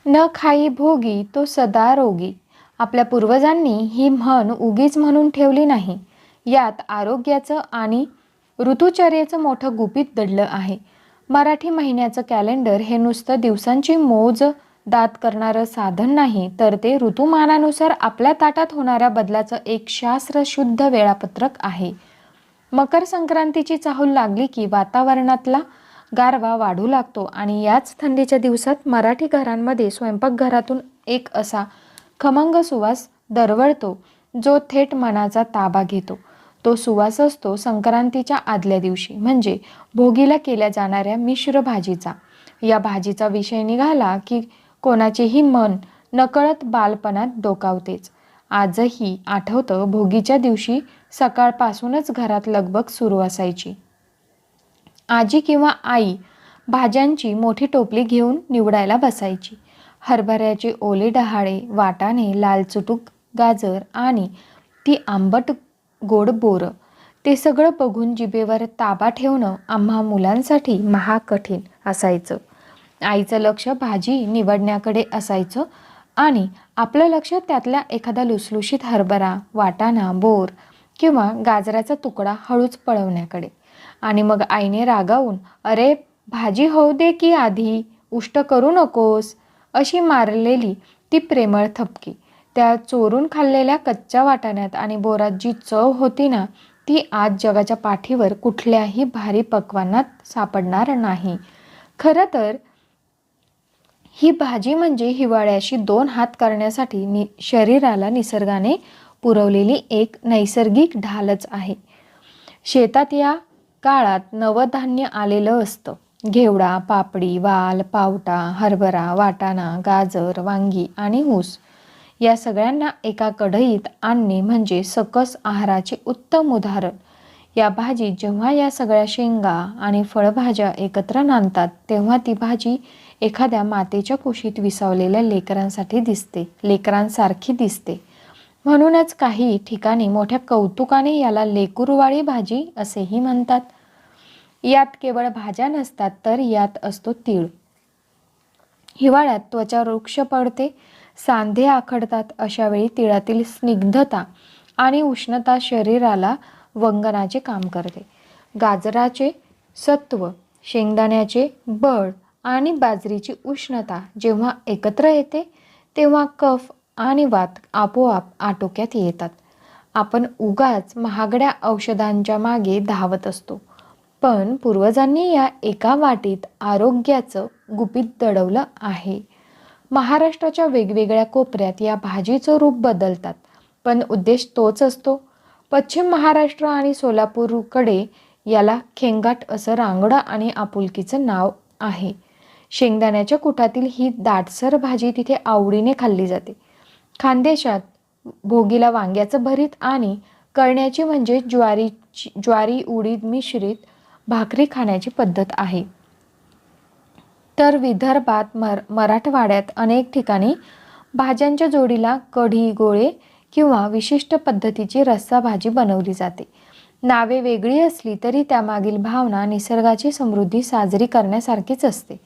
न खाई भोगी तो सदा रोगी. आपल्या पूर्वजांनी ही म्हण उगीच म्हणून ठेवली नाही. यात आरोग्याचं आणि ऋतुचर्येचं मोठं गुपित दडलं आहे. मराठी महिन्याचं कॅलेंडर हे नुसतं दिवसांची मोज दात करणारं साधन नाही, तर ते ऋतुमानानुसार आपल्या ताटात होणाऱ्या बदलाचं एक शास्त्रशुद्ध वेळापत्रक आहे. मकर संक्रांतीची चाहूल लागली की वातावरणातला गारवा वाढू लागतो आणि याच थंडीच्या दिवसात मराठी घरांमध्ये स्वयंपाकघरातून एक असा खमंग सुवास दरवळतो जो थेट मनाचा ताबा घेतो. तो सुवास असतो संक्रांतीच्या आदल्या दिवशी म्हणजे भोगीला केल्या जाणाऱ्या मिश्र भाजीचा. या भाजीचा विषय निघाला की कोणाचेही मन नकळत बालपणात डोकावतेच. आजही आठवतं भोगीच्या दिवशी सकाळपासूनच घरात लगबग सुरू असायची. आजी किंवा आई भाज्यांची मोठी टोपली घेऊन निवडायला बसायची. हरभऱ्याचे ओले डहाळे, वाटाणे, लाल चुटूक गाजर आणि ती आंबट गोड बोरं. ते सगळं बघून जिभेवर ताबा ठेवणं आम्हा मुलांसाठी महाकठीण असायचं. आईचं लक्ष भाजी निवडण्याकडे असायचं आणि आपलं लक्ष त्यातल्या एखादा लुसलुशीत हरभरा, वाटाणा, बोर किंवा गाजराचा तुकडा हळूच पळवण्याकडे. आणि मग आईने रागावून, "अरे भाजी होऊ दे की आधी, उष्ट करू नकोस," अशी मारलेली ती प्रेमळ थपकी. त्या चोरून खाल्लेल्या कच्च्या वाटाण्यात आणि बोरात जी चव होती ना, ती आज जगाच्या पाठीवर कुठल्याही भारी पक्वान्नात सापडणार नाही. खरं तर ही भाजी म्हणजे हिवाळ्याशी दोन हात करण्यासाठी शरीराला निसर्गाने पुरवलेली एक नैसर्गिक ढालच आहे. शेतात या काळात नवधान्य आलेलं असतं. घेवडा, पापडी, वाल, पावटा, हरभरा, वाटाणा, गाजर, वांगी आणि ऊस या सगळ्यांना एका कढईत आणणे म्हणजे सकस आहाराचे उत्तम उदाहरण. या भाजीत जेव्हा या सगळ्या शेंगा आणि फळभाज्या एकत्र नांदतात तेव्हा ती भाजी एखाद्या मातेच्या कुशीत विसावलेल्या लेकरांसारखी दिसते. म्हणूनच काही ठिकाणी मोठ्या कौतुकाने याला लेकुरवाळी भाजी असेही म्हणतात. यात केवळ भाज्या नसतात, तर यात असतो तीळ. हिवाळ्यात त्वचा रुक्ष पडते, सांधे आखडतात. अशा वेळी तिळातील स्निग्धता आणि उष्णता शरीराला वंगणाचे काम करते. गाजराचे सत्व, शेंगदाण्याचे बळ आणि बाजरीची उष्णता जेव्हा एकत्र येते तेव्हा कफ आणि वात आपोआप आटोक्यात येतात. आपण उगाच महागड्या औषधांच्या मागे धावत असतो, पण पूर्वजांनी या एका वाटीत आरोग्याचं गुपित दडवलं आहे. महाराष्ट्राच्या वेगवेगळ्या कोपऱ्यात या भाजीचं रूप बदलतात, पण उद्देश तोच असतो. पश्चिम महाराष्ट्र आणि सोलापूरकडे याला खेंगाट असं रांगडं आणि आपुलकीचं नाव आहे. शेंगदाण्याच्या कुटातील ही दाटसर भाजी तिथे आवडीने खाल्ली जाते. खानदेशात भोगीला वांग्याचं भरीत आणि कळण्याची म्हणजे ज्वारी उडीद मिश्रित भाकरी खाण्याची पद्धत आहे. तर विदर्भात मराठवाड्यात अनेक ठिकाणी भाज्यांच्या जोडीला कढी, गोळे किंवा विशिष्ट पद्धतीची रस्सा भाजी बनवली जाते. नावे वेगळी असली तरी त्यामागील भावना निसर्गाची समृद्धी साजरी करण्यासारखीच असते.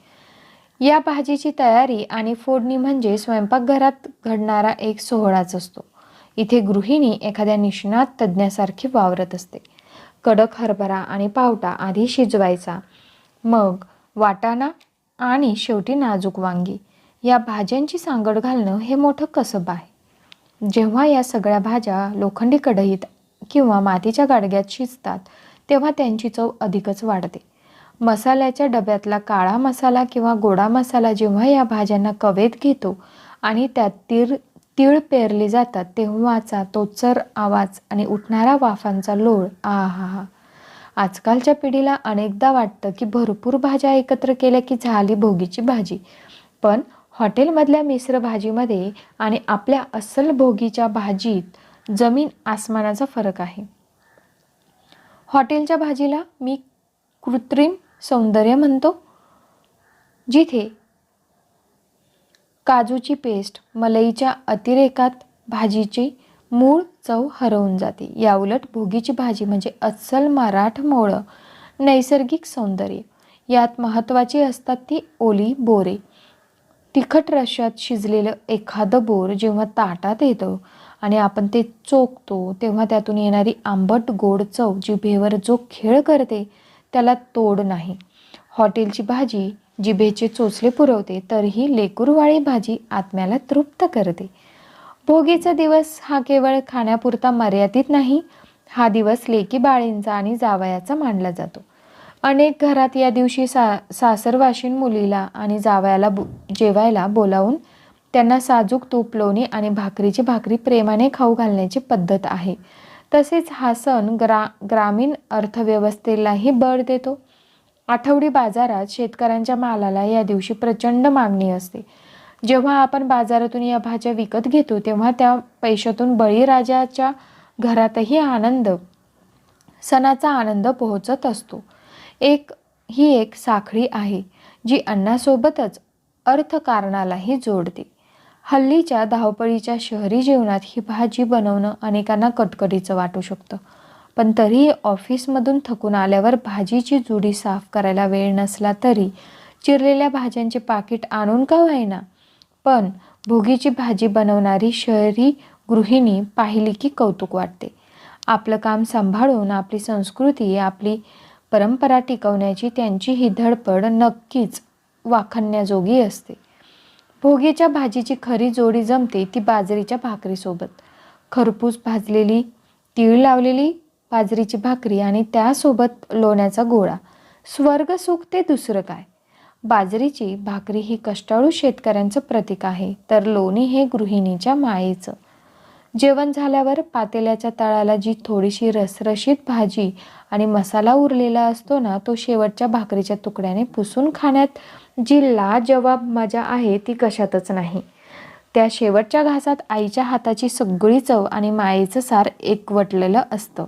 या भाजीची तयारी आणि फोडणी म्हणजे स्वयंपाकघरात घडणारा एक सोहळाच असतो. इथे गृहिणी एखाद्या निष्णात तज्ज्ञासारखी वावरत असते. कडक हरभरा आणि पावटा आधी शिजवायचा, मग वाटाणा आणि शेवटी नाजूक वांगी. या भाज्यांची सांगड घालणं हे मोठं कसब आहे. जेव्हा या सगळ्या भाज्या लोखंडी कढईत किंवा मातीच्या गाडग्यात शिजतात तेव्हा त्यांची चव अधिकच वाढते. मसाल्याच्या डब्यातला काळा मसाला किंवा गोडा मसाला जेव्हा या भाज्यांना कवेत घेतो आणि त्यात तीळ पेरले जातात तेव्हाचा तो चर आवाज आणि उठणारा वाफांचा लोळ, आहा! आजकालच्या पिढीला अनेकदा वाटतं की भरपूर भाज्या एकत्र केल्या की झाली भोगीची भाजी, पण हॉटेलमधल्या मिश्र भाजीमध्ये आणि आपल्या अस्सल भोगीच्या भाजीत जमीन आसमानाचा फरक आहे. हॉटेलच्या भाजीला मी कृत्रिम सौंदर्य म्हणतो, जिथे काजूची पेस्ट, मलईच्या अतिरेकात भाजीची मूळ चव हरवून जाते. याउलट भोगीची भाजी म्हणजे अस्सल मराठमोळं नैसर्गिक सौंदर्य. यात महत्त्वाची असतात ती ओली बोरे, तिखट रश्श्यात शिजलेलं एखादं बोर जेव्हा ताटात येतं आणि आपण ते चोखतो तेव्हा त्यातून येणारी आंबट गोड चव जिभेवर जो खेळ करते त्याला तोड नाही. हॉटेलची भाजी जिभेचे चोचले पुरवते तर ही लेकरूवाळी भाजी आत्म्याला तृप्त करते. भोगीचा दिवस हा केवळ खाण्यापुरता मर्यादित नाही, हा दिवस लेकी बाळींचा आणि जावयाचा मानला जातो. अनेक घरात या दिवशी सासरवाशीण मुलीला आणि जावयाला जेवायला बोलावून त्यांना साजूक तूप, लोणी आणि भाकरीची भाकरी प्रेमाने खाऊ घालण्याची पद्धत आहे. तसेच हा सण ग्रामीण अर्थव्यवस्थेलाही बळ देतो. आठवडी बाजारात शेतकऱ्यांच्या मालाला या दिवशी प्रचंड मागणी असते. जेव्हा आपण बाजारातून या भाज्या विकत घेतो तेव्हा त्या पैशातून बळीराजाच्या घरातही सणाचा आनंद पोहोचत असतो. ही एक साखळी आहे जी अन्नासोबतच अर्थकारणालाही जोडते. हल्लीच्या धावपळीच्या शहरी जीवनात ही भाजी बनवणं अनेकांना कटकटीचं वाटू शकतं. पण तरीही ऑफिसमधून थकून आल्यावर भाजीची जुडी साफ करायला वेळ नसला तरी चिरलेल्या भाज्यांचे पाकिट आणून का होईना पण भोगीची भाजी बनवणारी शहरी गृहिणी पाहिली की कौतुक वाटते. आपलं काम सांभाळून आपली संस्कृती, आपली परंपरा टिकवण्याची त्यांची ही धडपड नक्कीच वाखाणण्याजोगी असते. भोगीच्या भाजीची खरी जोडी जमते ती बाजरीच्या भाकरीसोबत. खरपूस भाजलेली, तीळ लावलेली बाजरीची भाकरी आणि त्यासोबत लोण्याचा गोळा. स्वर्ग सुख ते दुसरं काय. बाजरीची भाकरी ही कष्टाळू शेतकऱ्यांचं प्रतीक आहे, तर लोणी हे गृहिणीच्या मायेचं. जेवण झाल्यावर पातेल्याच्या तळाला जी थोडीशी रसरशीत भाजी आणि मसाला उरलेला असतो ना, तो शेवटच्या भाकरीच्या तुकड्याने पुसून खाण्यात जी लाजवाब मजा आहे ती कशातच नाही. त्या शेवटच्या घासात आईच्या हाताची सगळी चव आणि मायेचं सार एकवटलेलं असतं.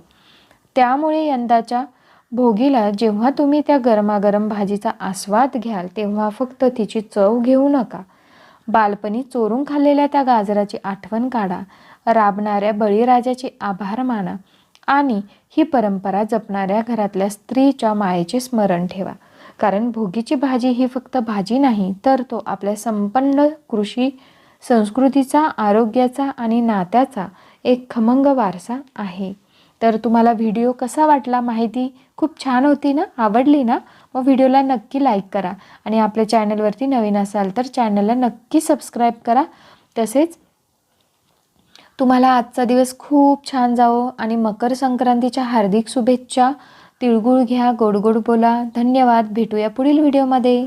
त्यामुळे यंदाच्या भोगीला जेव्हा तुम्ही त्या गरमागरम भाजीचा आस्वाद घ्याल तेव्हा फक्त तिची चव घेऊ नका. बालपणी चोरून खाल्लेल्या त्या गाजराची आठवण काढा, राबणाऱ्या बळीराजाचे आभार माना आणि ही परंपरा जपणाऱ्या घरातल्या स्त्रीच्या मायेचे स्मरण ठेवा. कारण भोगीची भाजी ही फक्त भाजी नाही, तर तो आपल्या संपन्न कृषी संस्कृतीचा, आरोग्याचा आणि नात्याचा एक खमंग वारसा आहे. तर तुम्हाला व्हिडिओ कसा वाटला? माहिती खूप छान होती ना? आवडली ना? मग व्हिडिओला नक्की लाईक करा आणि आपल्या चॅनलवरती नवीन असाल तर चॅनलला नक्की सबस्क्राईब करा. तसेच तुम्हाला आजचा दिवस खूप छान जावो आणि मकर संक्रांतीच्या हार्दिक शुभेच्छा. तिळगुळ घ्या, गोड गोड बोला. धन्यवाद. भेटूया पुढील व्हिडिओमध्ये.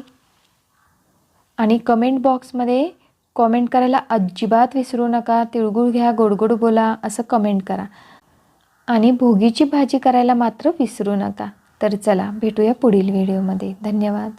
आणि कमेंट बॉक्समध्ये कमेंट करायला अजिबात विसरू नका. तिळगुळ घ्या, गोड गोड बोला असं कमेंट करा आणि भोगीची भाजी करायला मात्र विसरू नका. तर चला भेटूया पुढील व्हिडिओमध्ये. धन्यवाद.